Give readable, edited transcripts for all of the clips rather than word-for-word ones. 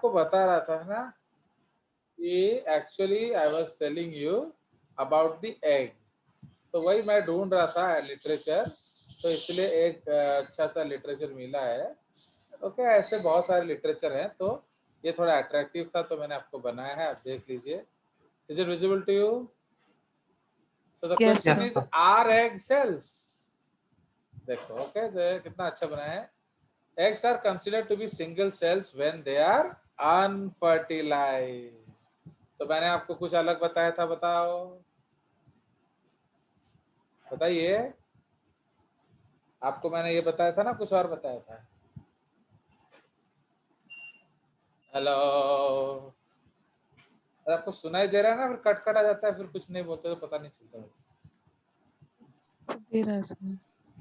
आपको बता रहा था ना कि actually I was telling you about the egg, तो वही मैं ढूंढ रहा था लिटरेचर, तो इसलिए एक अच्छा सा लिटरेचर मिला है। ओके, ऐसे बहुत सारे लिटरेचर हैं, तो ये थोड़ा अट्रैक्टिव था तो मैंने आपको बनाया है, आप देख लीजिए। Is it visible to you? तो the Yes, question sir. Is are egg cells? देखो, ओके, कितना अच्छा बनाया है। Eggs are considered to be single cells when they are unfertilized. तो मैंने आपको कुछ अलग बताया था, बताओ, बताइए। आपको मैंने ये बताया था ना, कुछ और बताया था। हेलो, अरे आपको सुनाई दे रहा है ना, फिर कट कट आ जाता है, फिर कुछ नहीं बोलते तो पता नहीं चलता। दे रहा है इसमें।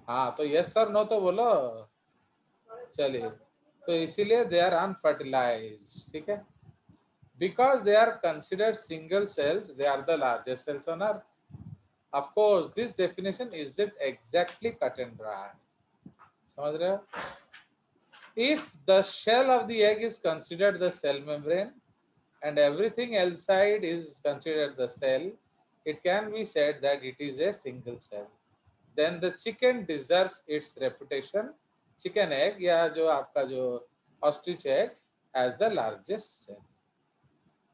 हाँ, तो यस सर नो तो बोलो। चलिए, तो इसीलिए दे आर अनफर्टिलाइज, ठीक है। Because they are considered single cells, they are the largest cells on earth. Of course, this definition isn't exactly cut and dry. समझ रहे हो? If the shell of the egg is considered the cell membrane and everything outside is considered the cell, it can be said that it is a single cell. Then the chicken deserves its reputation, chicken egg या जो आपका जो ostrich egg, as the largest cell.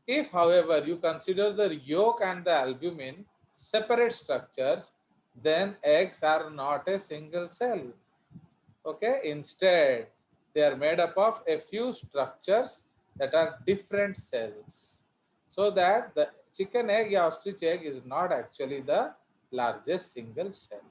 If, however, you consider the yolk and the albumin separate structures, then eggs are not a single cell. Okay, instead, they are made up of a few structures that are different cells. So that the chicken egg या ostrich egg is not actually the largest single cell.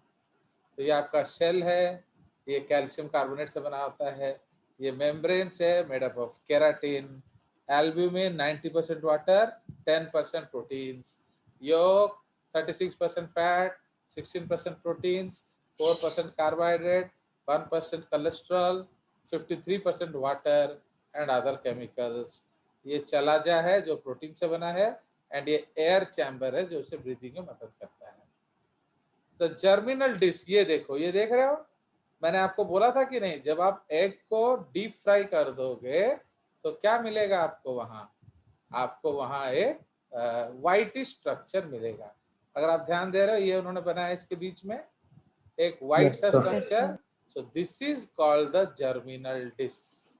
तो ये आपका shell है, ये calcium carbonate से बना होता है, ये मेम्ब्रेन से made up of keratin, albumin 90% water, 10% proteins, yolk 36% fat, 16% proteins, 4% carbohydrate, 1% cholesterol, 53% water and other chemicals. ये चलाजा है जो प्रोटीन से बना है, एंड ये एयर चैम्बर है जो उसे ब्रीदिंग में मदद करता है। तो जर्मिनल डिस्क, ये देखो, ये देख रहे हो, मैंने आपको बोला था कि नहीं, जब आप एग को डीप फ्राई कर दोगे तो क्या मिलेगा आपको वहां? आपको वहां एक व्हाइट स्ट्रक्चर मिलेगा। अगर आप ध्यान दे रहे हो, ये उन्होंने बनाया इसके बीच में एक व्हाइट Yes, सा sir. Yes, structure. sir. So this is called the germinal disc.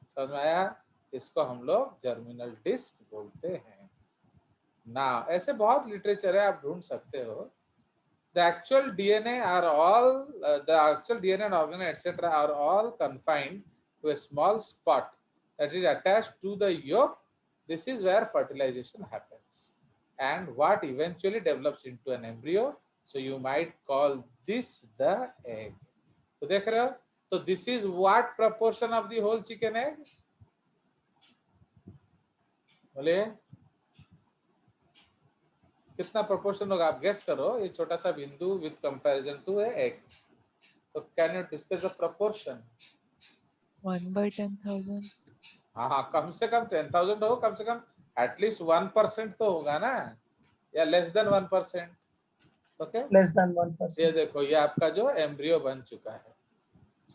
समझ में आया? इसको हम लोग जर्मिनल डिस्क बोलते हैं ना। ऐसे बहुत लिटरेचर है, आप ढूंढ सकते हो। The actual DNA are all the actual DNA and organ etc. are all confined to a small spot that is attached to the yolk. This is where fertilization happens and what eventually develops into an embryo. So you might call this the egg. तो देख रहे हो? तो this is what proportion of the whole chicken egg? बोलिए कितना proportion होगा, आप guess करो। ये छोटा सा बिंदु with comparison to a egg, तो can you discuss the proportion? 1/10,000. हाँ, कम से कम 10,000 हो, कम से कम एटलीस्ट 1% तो होगा ना, या less than 1%। Okay, Less than ये 1%. देखो, ये आपका जो एम्ब्रियो बन चुका है।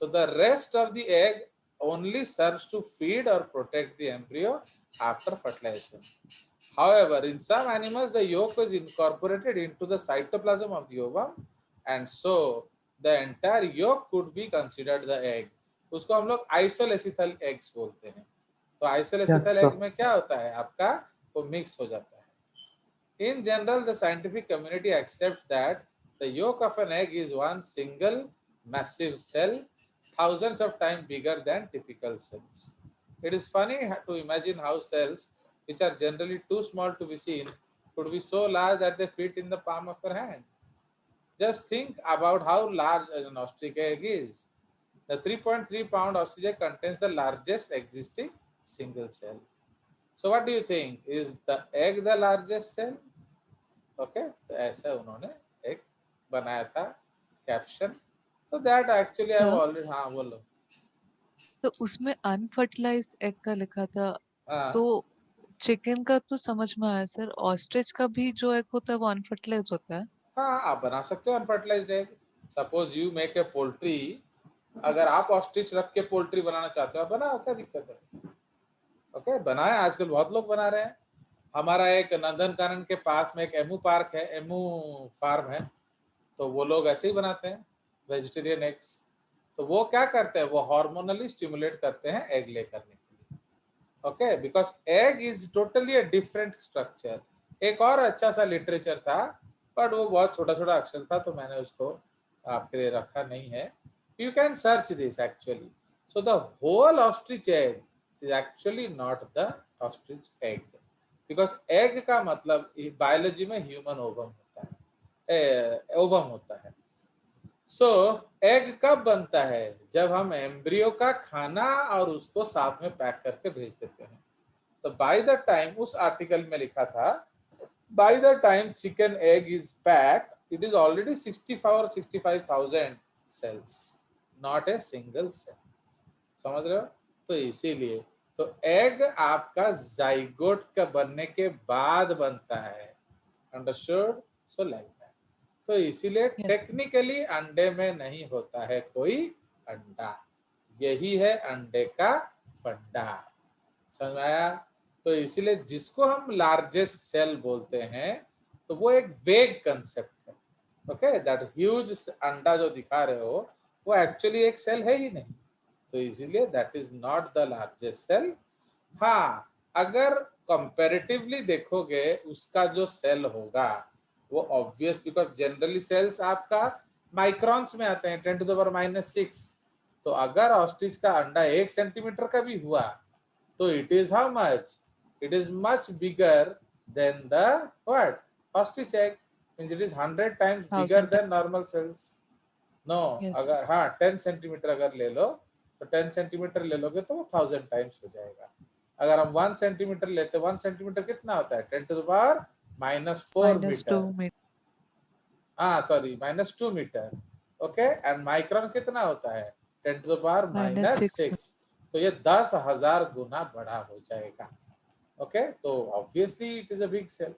So the rest of the egg only serves to feed or protect the embryo after fertilization. However, in some animals, the yolk is incorporated into the cytoplasm of the ovum, and so the entire yolk could be considered the egg. उसको हम लोग आइसोलेसिथल eggs बोलते हैं। तो आइसोलेसिथल Yes, egg sir. में क्या होता है, आपका वो मिक्स हो जाता है। In general, the scientific community accepts that the yolk of an egg is one single massive cell, thousands of times bigger than typical cells. It is funny to imagine how cells, which are generally too small to be seen, could be so large that they fit in the palm of your hand. Just think about how large an ostrich egg is. The 3.3 pound ostrich egg contains the largest existing single cell. So what do you think? Is the egg the largest cell? Okay, तो ऐसा उन्होंने एक बनाया था caption. तो that actually I sir, already, हाँ बोलो। सो उसमें अनफर्टिलाइज्ड एग का लिखा था, तो हाँ चिकन का तो समझ में आया सर, ऑस्ट्रिच का भी जो एग होता है वो अनफर्टिलाइज्ड होता है। हाँ, आप बना सकते हो unfertilised egg. Suppose you make a poultry, अगर आप ऑस्ट्रिच रख के पोल्ट्री बनाना चाहते हो, बनाओ, क्या दिक्कत है? ओके, बनाए, आजकल बहुत लोग बना रहे हैं। हमारा एक नंदनकानन के पास में एक एमू पार्क है, एमू फार्म है, तो वो लोग ऐसे ही बनाते हैं वेजिटेरियन एग्स। तो वो क्या करते हैं, वो हार्मोनली स्टिमुलेट करते हैं एग ले करने के लिए। Okay, because egg is totally a different structure. एक और अच्छा सा लिटरेचर था, बट वो बहुत छोटा छोटा अक्षर था, तो मैंने उसको आपके लिए रखा नहीं है। You can search this actually. So the whole ostrich egg is actually not the ostrich egg, because egg का मतलब बायोलॉजी में ह्यूमन ओवम होता है, ओवम होता है। सो एग कब बनता है, जब हम एम्ब्रियो का खाना और उसको साथ में पैक करके भेज देते हैं। तो बाय द टाइम, उस आर्टिकल में लिखा था, by the time chicken egg is packed it is already 64 or 65,000 cells, not a single cell. समझ रहे हो? तो इसीलिए तो एग आपका जाइगोट का बनने के बाद बनता है। अंडरस्टूड? So like that. तो इसीलिए यस सर। टेक्निकली अंडे में नहीं होता है कोई अंडा। यही है अंडे का फंडा। समझ में आया? तो इसीलिए जिसको हम लार्जेस्ट सेल बोलते हैं, तो वो एक वेग कंसेप्ट है। ओके, दैट ह्यूज अंडा जो दिखा रहे हो, वो एक्चुअली एक सेल है ही नहीं। तो इसीलिए that is not the largest cell. हाँ, अगर कंपैरेटिवली देखोगे उसका जो सेल होगा वो ऑब्वियस, बिकॉज जनरली सेल्स आपका माइक्रॉन्स में आते हैं, 10⁻⁻⁶। तो अगर ऑस्ट्रिच का अंडा 1 सेंटीमीटर का भी हुआ, तो it is how much, it is much bigger than the what, ostrich egg, means it is 100 times bigger 1000 than normal cells. No, yes अगर हाँ 10 सेंटीमीटर अगर ले लो, तो 10 सेंटीमीटर ले लोगे तो वो 1000 टाइम्स हो जाएगा। अगर हम 1 सेंटीमीटर लेते, 1 सेंटीमीटर कितना होता है, 10⁻⁻⁴ -2 मीटर। मीटर हाँ sorry, -2 metre. Okay, and micron कितना होता है, 10⁻⁻⁶। -6 तो ये 10,000 गुना बड़ा हो जाएगा। ओके, तो obviously it is a big cell.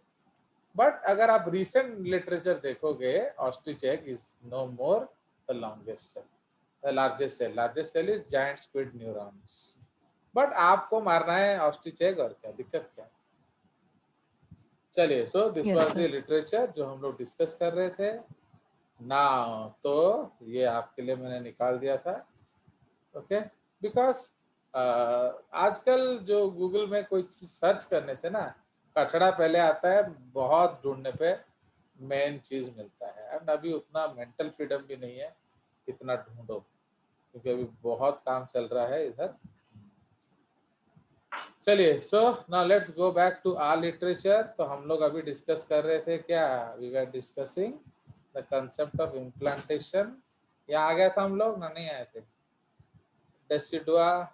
But अगर आप रिसेंट लिटरेचर देखोगे, ostrich egg is no more the longest cell, the largest cell. Largest cell is giant squid neurons. But आपको मारना है ऑस्ट्रिच एग, और क्या दिक्कत क्या है? चलिए, so this yes was the sir. Literature जो हम लोग डिस्कस कर रहे थे ना। तो ये आपके लिए मैंने निकाल दिया था। ओके, बिकॉज आजकल जो गूगल में कोई चीज सर्च करने से ना, कचड़ा पहले आता है, बहुत ढूंढने पे मेन चीज मिलता है। एंड अभी उतना मेंटल फ्रीडम भी नहीं है इतना ढूंढो, क्योंकि अभी बहुत काम चल रहा है इधर। चलिए, so now let's go back to our literature. तो हम लोग अभी डिस्कस कर रहे थे क्या, we were discussing the concept of implantation. यहाँ आ गया था हम लोग ना, नहीं आए थे? डेसिडुआ,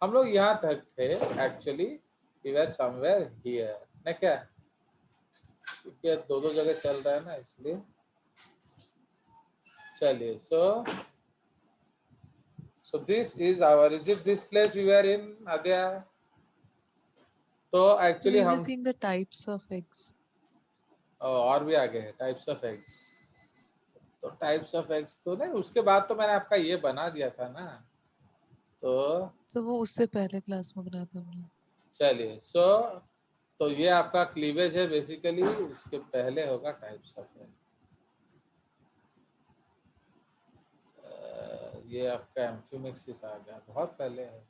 हम लोग यहाँ तक थे actually, we were somewhere here ना क्या, क्योंकि दो दो जगह चल रहा है ना, इसलिए। चलिए, so this is our, is it this place we were in, Adya? तो So एक्चुअली we were हम seeing the types of eggs. और भी आगे है टाइप्स ऑफ एग्स। तो टाइप्स ऑफ एग्स तो नहीं, उसके बाद तो मैंने आपका ये बना दिया था ना। तो So वो उससे पहले क्लास में बनाया था हमने। चलिए, तो ये आपका क्लीवेज है बेसिकली, उसके पहले होगा टाइप्स ऑफ एग। ये आपका एम्फिमिक्सिस आ गया, बहुत पहले है।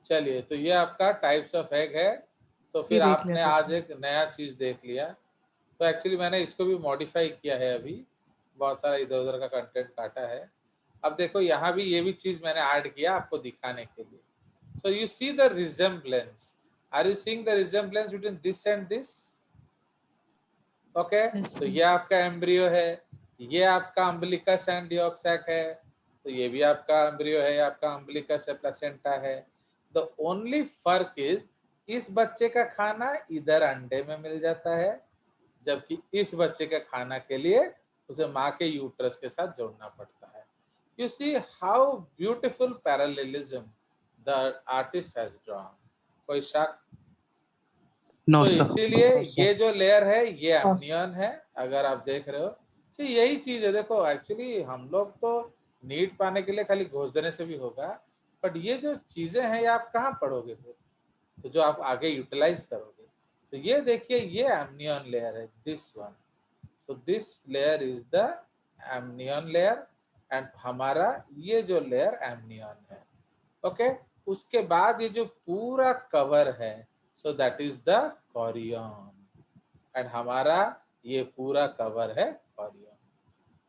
चलिए, तो ये आपका टाइप्स ऑफ एग है। तो ये फिर देख लिया आपने था आज सर। एक नया चीज देख लिया। तो एक्चुअली मैंने इसको भी मॉडिफाई किया है अभी, बहुत सारा इधर उधर का कंटेंट काटा है। अब देखो, यहाँ भी ये भी चीज मैंने ऐड किया आपको दिखाने के लिए। So you see the resemblance, are you seeing the resemblance between this and this? Okay, yes तो सर। ये आपका एम्ब्रियो है, ये आपका अम्बिलिकस एंड डियोक्सैक है। तो ये भी आपका एम्ब्रियो है, आपका अम्बिलिकस है, प्लेसेंटा है। द ओनली फर्क इज, इस बच्चे का खाना इधर अंडे में मिल जाता है, जबकि इस बच्चे का खाना के लिए उसे माँ के यूट्रस के साथ जोड़ना पड़ता है। You see how beautiful parallelism the artist has drawn. कोई शक? नो तो सर। इसीलिए ये जो लेयर है ये अम्नियन है, अगर आप देख रहे हो। तो यही चीज है, देखो एक्चुअली हम लोग तो नीट पाने के लिए खाली घोष देने से भी होगा, बट ये जो चीजें हैं ये आप कहाँ पढ़ोगे फिर, तो जो आप आगे यूटिलाइज करोगे। तो ये देखिए ये एमनियन लेयर है, this one. So this layer is the amnion layer and हमारा ये जो लेयर एमनियन है। ओके उसके बाद ये जो पूरा कवर है so that is the chorion and हमारा ये पूरा कवर है कॉरियन।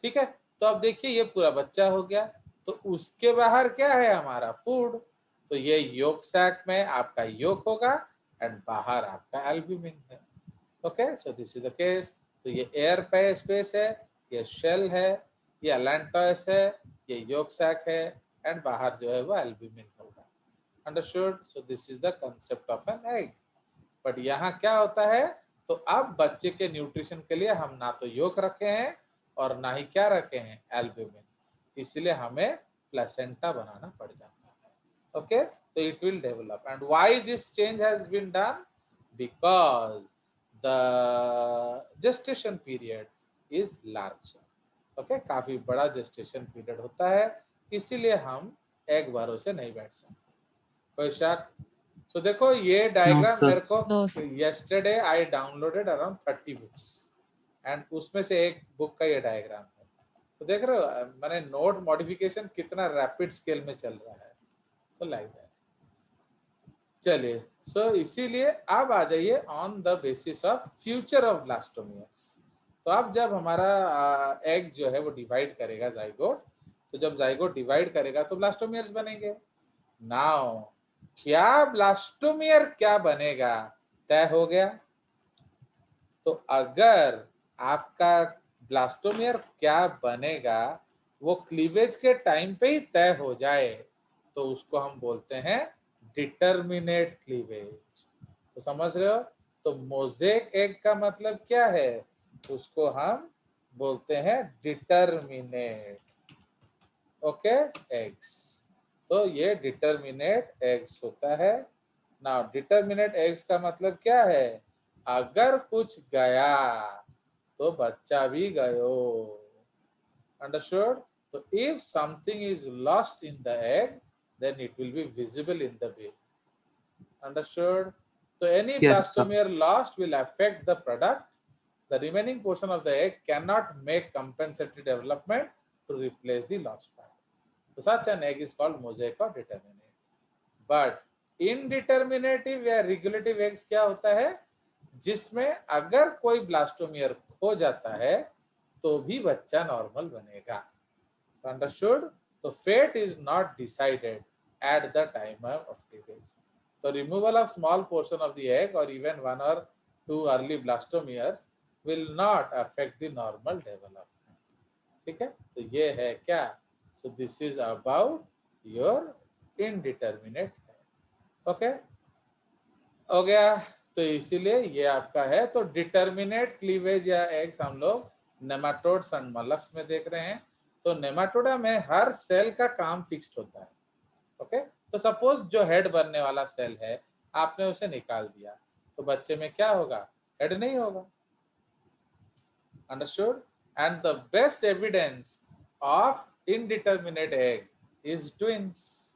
ठीक है, तो अब देखिए ये पूरा बच्चा हो गया, तो उसके बाहर क्या है हमारा फूड, तो ये योक सैक में आपका योक होगा एंड बाहर आपका एल्ब्यूमिन है। Okay so this is the case. तो ये एयर पे स्पेस है, ये शेल है, ये अलेंटोस है, ये योक सैक है एंड बाहर जो है वो एल्ब्यूमिन होगा। Understood? So this is the concept of an egg. But यहाँ क्या होता है, तो अब बच्चे के न्यूट्रिशन के लिए हम ना तो योक रखे हैं और ना ही क्या रखे हैं एल्ब्यूमिन, इसलिए हमें प्लेसेंटा बनाना पड़ जाता है। ओके तो it will develop and why this change has been done, because the gestation period is larger. Okay काफी बड़ा जेस्टेशन पीरियड होता है, इसीलिए हम एग बारों से नहीं बैठ सकते। कोई शक? तो देखो ये No, डायग्राम sir. मेरे को no sir. yesterday I downloaded around 30 books and उसमें से एक बुक का ये डायग्राम है। तो देख रहे हो मैंने नोड मॉडिफिकेशन कितना रैपिड स्केल में चल रहा है, तो लाइक दैट। चलिए सो इसीलिए अब आ जाइए on the basis of future of blastomeres. तो अब जब हमारा एग जो है वो डिवाइड करेगा जाइगोट, तो जब जाइगोट डिवाइड करेगा तो ब्लास्टोमियर्स बनेंगे। नाउ क्या ब्लास्टोमियर क्या बनेगा तय हो गया। तो अगर आपका ब्लास्टोमियर क्या बनेगा वो क्लीवेज के टाइम पे ही तय हो जाए तो उसको हम बोलते हैं डिटर्मिनेट क्लीवेज। तो समझ रहे हो, तो मोजेक एग का मतलब क्या है, उसको हम बोलते हैं डिटर्मिनेट ओके एग्स। तो ये डिटर्मिनेट एग्स होता है। ना डिटर्मिनेट एग्स का मतलब क्या है, अगर कुछ गया तो बच्चा भी गयो। अंडरस्टूड? तो if something is lost in the egg then it will be visible in the baby. Understood? So any Yes, sir. blastomere lost will affect the product. The remaining portion of the egg cannot make compensatory development to replace the lost part. So such an egg is called mosaic or determinate. But indeterminative या regulative eggs क्या होता है, जिसमें अगर कोई blastomere खो जाता है तो भी बच्चा नॉर्मल बनेगा। Understood? So fate is not decided at the time of cleavage. The removal of small portion of the egg or even one or two early blastomeres will not affect the normal development. ठीक है, तो ये है क्या, so this is about your indeterminate egg. Okay हो गया, तो इसीलिए ये आपका है। तो डिटर्मिनेट क्लीवेज या एग्स हम लोग नेमाटोड्स एंड मलक्स में देख रहे हैं। तो नेमाटोडा में हर सेल का काम फिक्स्ड होता है। ओके तो सपोज जो हेड बनने वाला सेल है आपने उसे निकाल दिया तो बच्चे में क्या होगा, हेड नहीं होगा। Understood? And the best evidence of indeterminate egg is twins,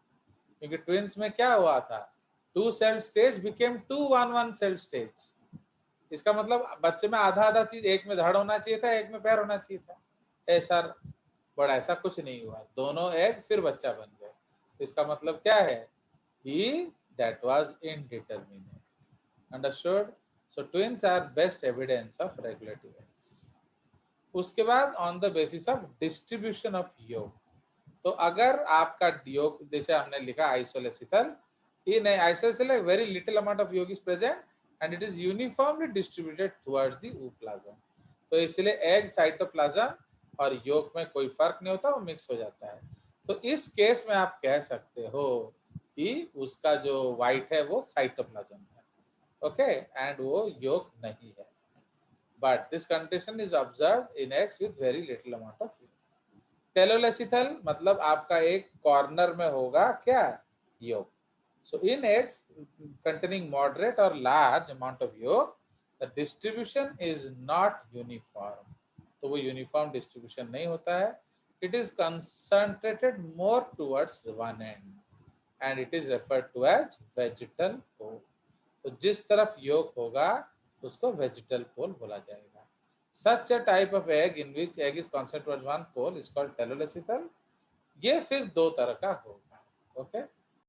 क्योंकि ट्विंस में क्या हुआ था, 2 cell stage became 2 1 cell stage. इसका मतलब बच्चे में आधा आधा चीज, एक में धड़ होना चाहिए था, एक में पैर होना चाहिए था। ऐसा बड़ा ऐसा कुछ नहीं हुआ, दोनों एग फिर बच्चा बन गए। इसका मतलब क्या है कि that was indeterminate. Understood? So twins are best evidence of regulative eggs. उसके बाद on the basis of distribution of yolk, तो अगर आपका योग जैसे हमने लिखा आइसोलेसिथल, in isosceles very little amount of yolk is present and it is uniformly distributed towards the ooplasm। तो इसलिए एग साइटोप्लाज्म और yolk में कोई फर्क नहीं होता, वो मिक्स हो जाता है। तो इस केस में आप कह सकते हो कि उसका जो व्हाइट है वो साइटोप्लाज्म है, ओके एंड वो yolk नहीं है। But this condition is observed in eggs with very little amount of yolk। टेलोलेसिथल मतलब आपका एक कॉर्नर में होगा क्या, yolk। So in eggs containing moderate or large amount of yolk, the distribution is not uniform. तो वो uniform distribution नहीं होता है. It is concentrated more towards one end. and it is referred to as vegetal pole. तो जिस तरफ yolk होगा उसको vegetal pole बोला जाएगा. Such a type of egg in which egg is concentrated towards one pole is called telolecithal. ये फिर दो तरह का होगा. ओके